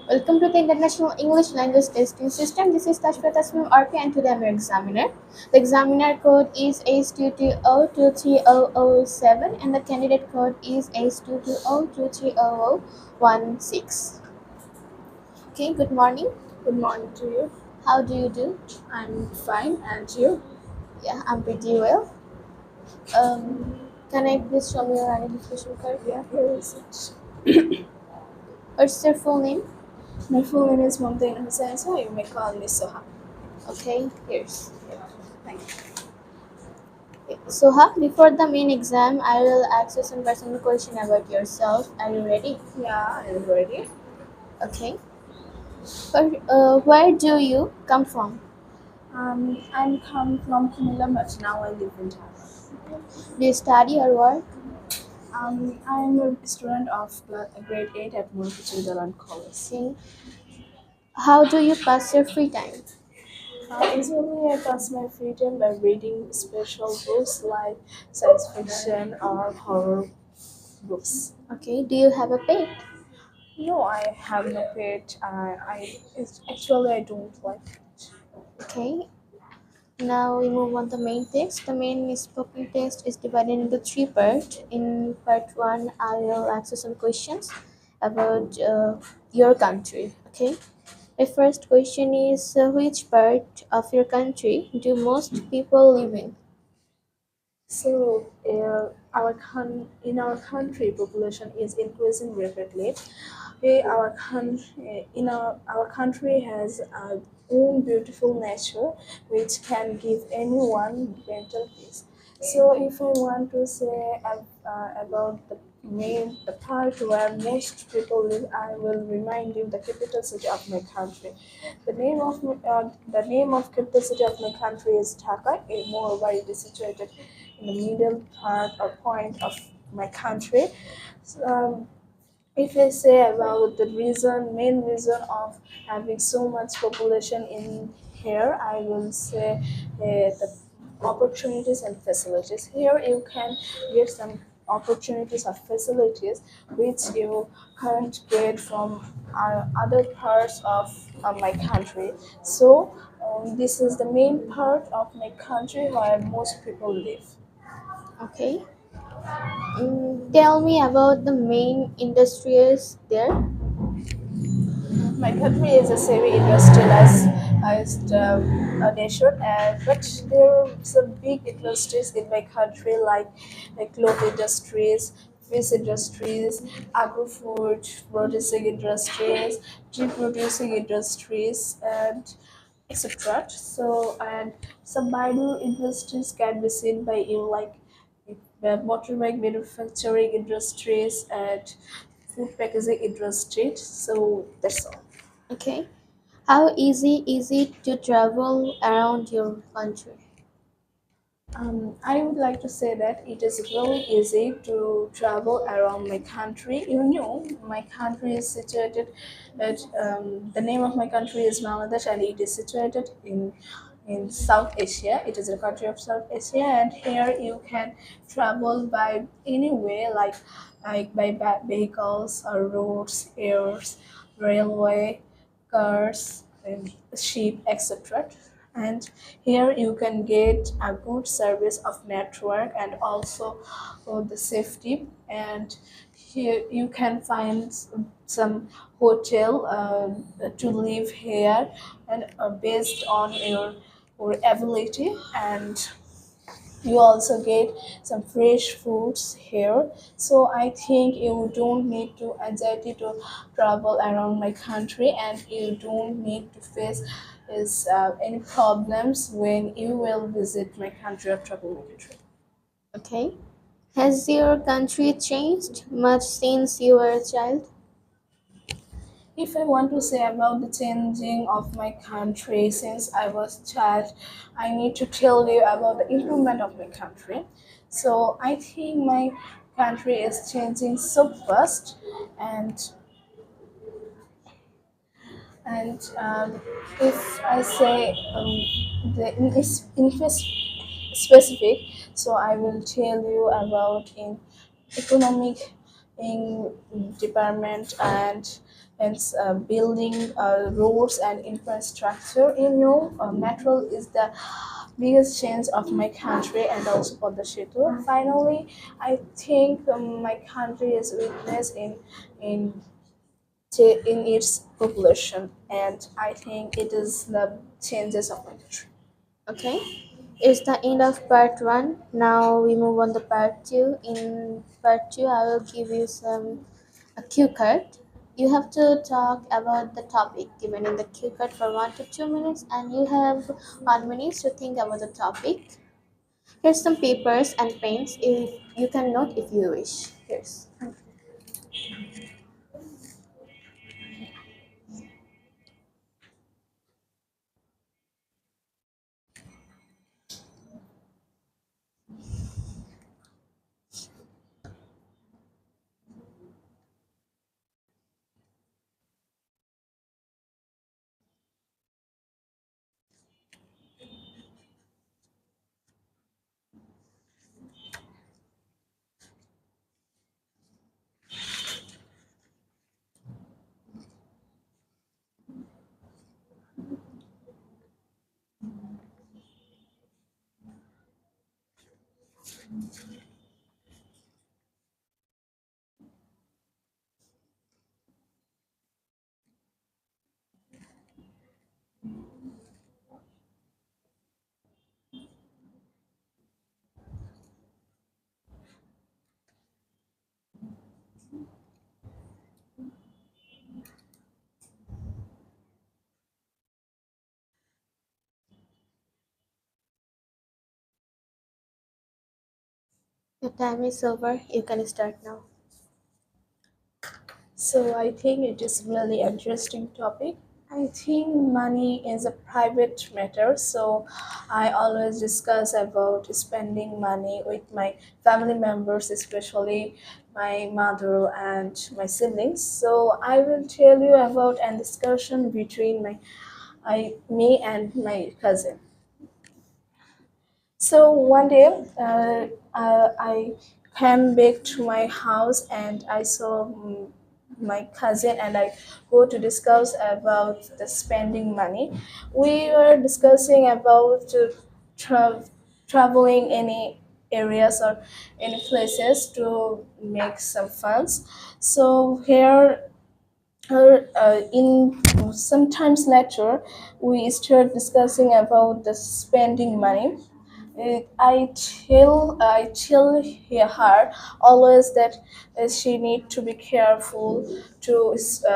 Welcome to the International English Language Testing System. This is Tashfat Tasmim RP and today I'm your examiner. The examiner code is H220230007 and the candidate code is H220230016. Okay, good morning. Good morning to you. How do you do? I'm fine, and you? Yeah, I'm pretty well. Can I please show me your identification card? Yeah, here is it. What's your full name? My full name is Mumtain Hussain, so you may call me Soha. Okay, here's. Thank you. Soha, before the main exam, I will ask you some personal question about yourself. Are you ready? Yeah, I'm ready. Okay. Where do you come from? I'm come from Manila, but now I live in Dhaka. Do you study or work? I'm a student of grade 8 at Multichildaran College. Okay. How do you pass your free time? Usually, I pass my free time by reading special books like science fiction or horror books. Okay. Do you have a pet? No, I have no pet. Actually I don't like it. Okay. Now we move on to the main text. The main spoken text is divided into three parts. In part one, I will ask you some questions about your country. Okay. The first question is which part of your country do most people live in? So, in our country, population is increasing rapidly. Our country has a own beautiful nature, which can give anyone mental peace. So, if I want to say about the part where most people live, I will remind you the capital city of my country. The name of capital city of my country is Dhaka. Moreover, it is situated in the middle part or point of my country. So, if I say about the main reason of having so much population in here, I will say the opportunities and facilities. Here you can get some opportunities or facilities which you can't get from other parts of my country. So this is the main part of my country where most people live. Okay. Tell me about the main industries there. My country is a semi-industrialized nation, but there are some big industries in my country like cloth industries, fish industries, agro-food producing industries, tea producing industries, and etc. So, and some minor industries can be seen by you, like motorbike manufacturing industries and food packaging industries. So that's all. Okay. How easy is it to travel around your country? I would like to say that it is really easy to travel around my country. You know, my country is situated at the name of my country is Bangladesh, and it is situated in South Asia. It is a country of South Asia, and here you can travel by any way, like by vehicles or roads, airs, railway, cars, and ship, etc. And here you can get a good service of network and also the safety. And here you can find some hotel to live here, and based on your ability. And you also get some fresh foods here. So I think you don't need to anxiety to travel around my country, and you don't need to face any problems when you will visit my country or travel my country. Okay. Has your country changed much since you were a child? If I want to say about the changing of my country since I was child, I need to tell you about the improvement of my country. So I think my country is changing so fast, and if I say specific, so I will tell you about in economic department and building roads and infrastructure. Metro is the biggest change of my country and also for the city. Finally, I think my country is witness in in its population, and I think it is the changes of my country. Okay, it's the end of part one. Now we move on to part two. In part two, I will give you a cue card. You have to talk about the topic given in the cue card for 1 to 2 minutes, and you have 1 minute to think about the topic. Here's some papers and pens. If you can note if you wish. Here's. Your time is over. You can start now. So I think it is really interesting topic. I think money is a private matter, so I always discuss about spending money with my family members, especially my mother and my siblings. So I will tell you about a discussion between me and my cousin. So one day, I came back to my house and I saw my cousin, and I go to discuss about the spending money. We were discussing about traveling any areas or any places to make some funds. So here in sometimes later we start discussing about the spending money. I tell her always that she need to be careful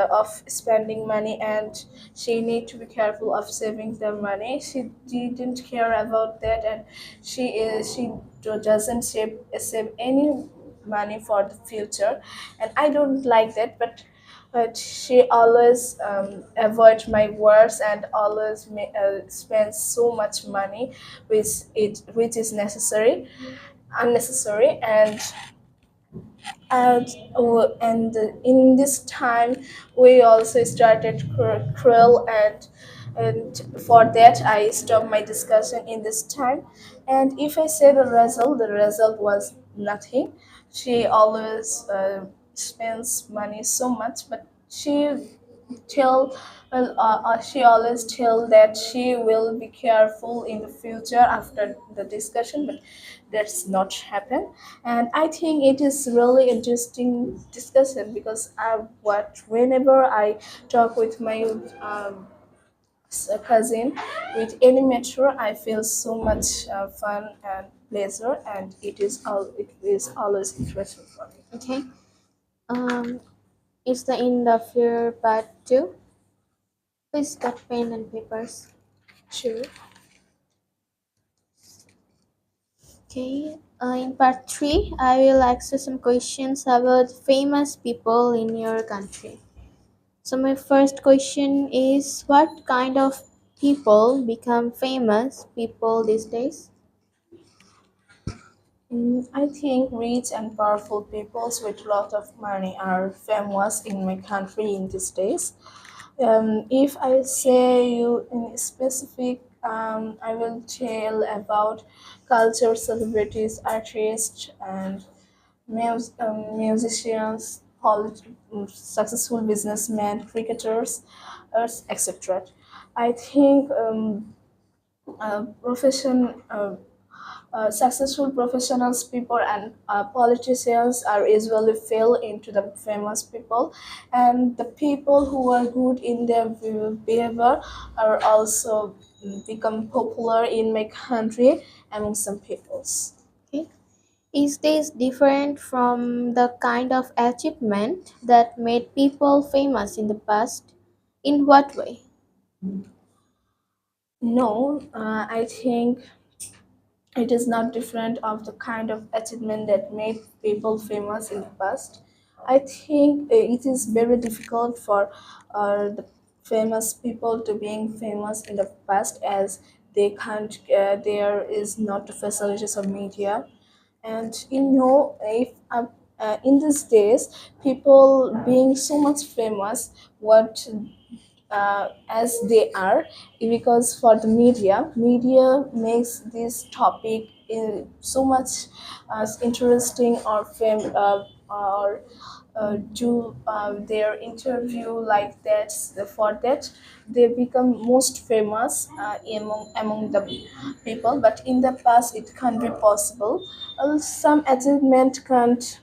of spending money, and she need to be careful of saving the money. She didn't care about that, and she doesn't save any money for the future, and I don't like that. But she always avoid my words and always spends so much money which is unnecessary. And in this time we also started cruel, and for that I stopped my discussion in this time. And if I say the result was nothing. She always spends money so much, but she always tell that she will be careful in the future after the discussion, but that's not happen. And I think it is really interesting discussion, because whenever I talk with my cousin with any matter, I feel so much fun and pleasure, and it is always interesting for me. Okay. Um, it's the end of your part two. Please get pen and papers. Sure. Okay. In part three, I will ask you some questions about famous people in your country. So my first question is, what kind of people become famous people these days? I think rich and powerful peoples with a lot of money are famous in my country in these days. If I say you in specific, I will tell about culture, celebrities, artists, and musicians, successful businessmen, cricketers, etc. I think profession successful professionals people and politicians are usually fell into the famous people, and the people who are good in their behavior are also become popular in my country among some peoples. Okay. Is this different from the kind of achievement that made people famous in the past? In what way? No, I think it is not different of the kind of achievement that made people famous in the past. I think it is very difficult for the famous people to being famous in the past, as they can't there is not the facilities of media. And if in these days people being so much famous, what as they are, because for the media makes this topic so much interesting or or do their interview like that. For that they become most famous among the people, but in the past it can't be possible. Some achievement can't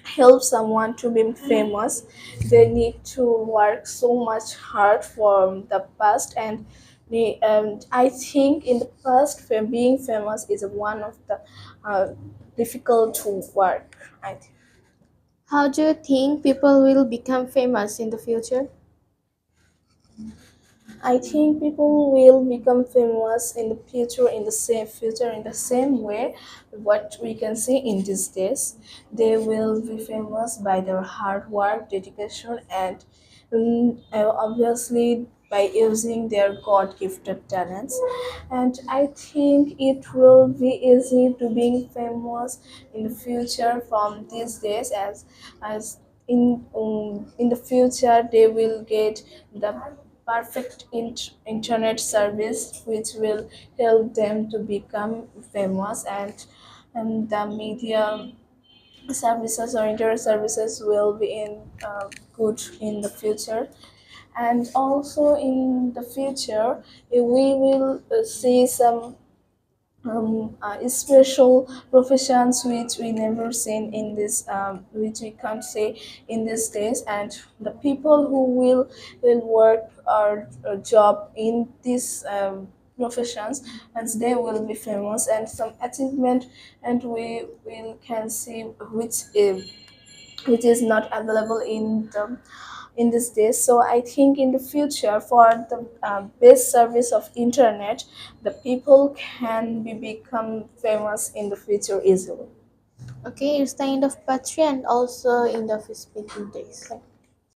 help someone to be famous. They need to work so much hard for the past, and I think in the past being famous is one of the difficult to work, I think. How do you think people will become famous in the future? I think people will become famous in the future in the same way what we can see in these days. They will be famous by their hard work, dedication, and obviously by using their God-gifted talents. And I think it will be easy to being famous in the future from these days, as in the future they will get the perfect internet service which will help them to become famous, and the media services or internet services will be in good in the future. And also in the future we will see some special professions which we never seen in this which we can't say in these days, and the people who will work or job in these professions, and they will be famous and some achievement, and we will can see which is not available in these days. So I think in the future for the best service of internet, the people can be become famous in the future easily. Okay, it's the end of Patri and also end of speaking days.